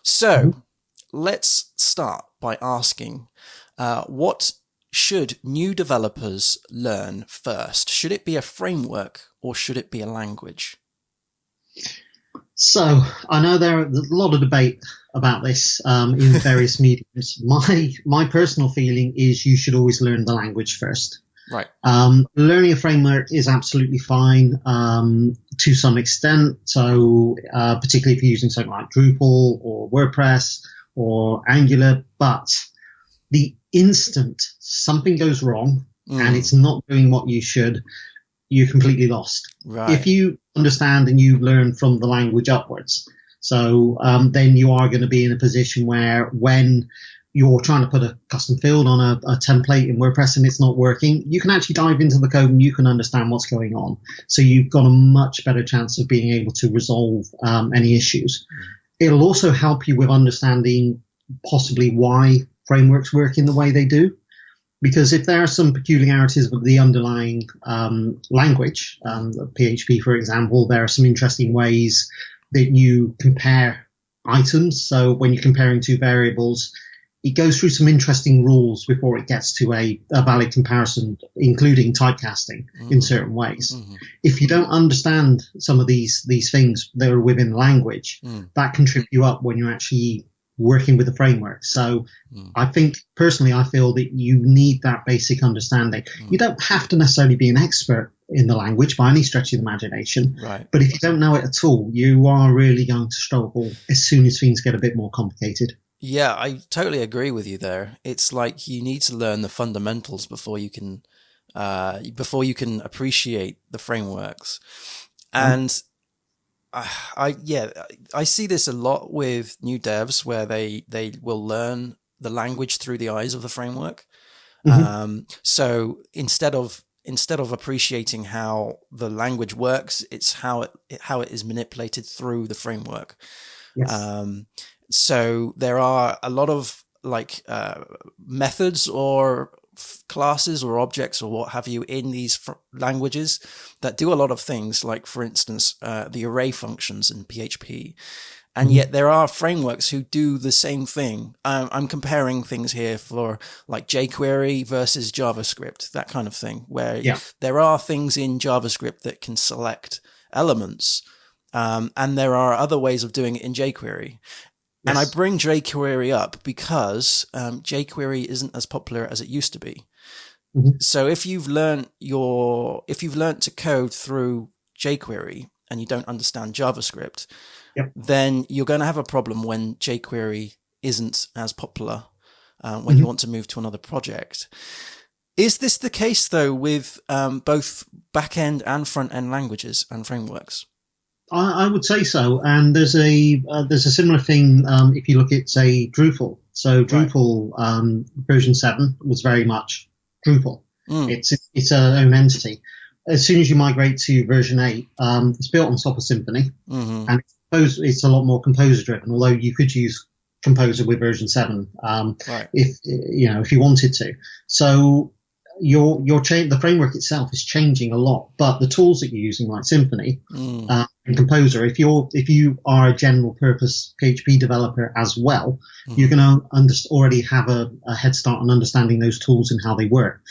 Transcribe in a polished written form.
So let's start by asking what should new developers learn first? Should it be a framework or should it be a language? So I know there's a lot of debate about this in various mediums. My personal feeling is you should always learn the language first. Right. Learning a framework is absolutely fine to some extent. So particularly if you're using something like Drupal or WordPress or Angular, but the instant something goes wrong and it's not doing what you should, you're completely lost. Right. If you understand and you learn from the language upwards, so then you are going to be in a position where when you're trying to put a custom field on a template in WordPress and it's not working, you can actually dive into the code and you can understand what's going on. So you've got a much better chance of being able to resolve any issues. It'll also help you with understanding possibly why frameworks work in the way they do. Because if there are some peculiarities of the underlying language, PHP, for example, there are some interesting ways that you compare items. So when you're comparing two variables, it goes through some interesting rules before it gets to a valid comparison, including typecasting in certain ways. If you don't understand some of these things that are within language, that can trip you up when you're actually working with the framework. So I think personally, I feel that you need that basic understanding. You don't have to necessarily be an expert in the language by any stretch of the imagination. Right. But if you don't know it at all, you are really going to struggle as soon as things get a bit more complicated. Yeah, I totally agree with you there. It's like you need to learn the fundamentals before you can appreciate the frameworks. And I see this a lot with new devs where they will learn the language through the eyes of the framework. So instead of appreciating how the language works, it's how it is manipulated through the framework. Yes. So there are a lot of methods or classes or objects or what have you in these languages that do a lot of things, like for instance the array functions in PHP, and yet there are frameworks who do the same thing. I'm comparing things here for like jQuery versus JavaScript, that kind of thing, where there are things in JavaScript that can select elements, and there are other ways of doing it in jQuery. And I bring jQuery up because jQuery isn't as popular as it used to be. So if you've learned to code through jQuery and you don't understand JavaScript, then you're going to have a problem when jQuery isn't as popular when you want to move to another project. Is this the case though with both back-end and front-end languages and frameworks? I would say so, and there's a similar thing if you look at, say, Drupal. So Drupal version 7 was very much Drupal. It's its own entity. As soon as you migrate to version 8, it's built on top of Symfony, and it's a lot more composer driven. Although you could use Composer with version 7 if you wanted to. So the framework itself is changing a lot, but the tools that you're using, like Symfony and Composer, if you are a general purpose PHP developer as well, you're going to already have a head start on understanding those tools and how they work.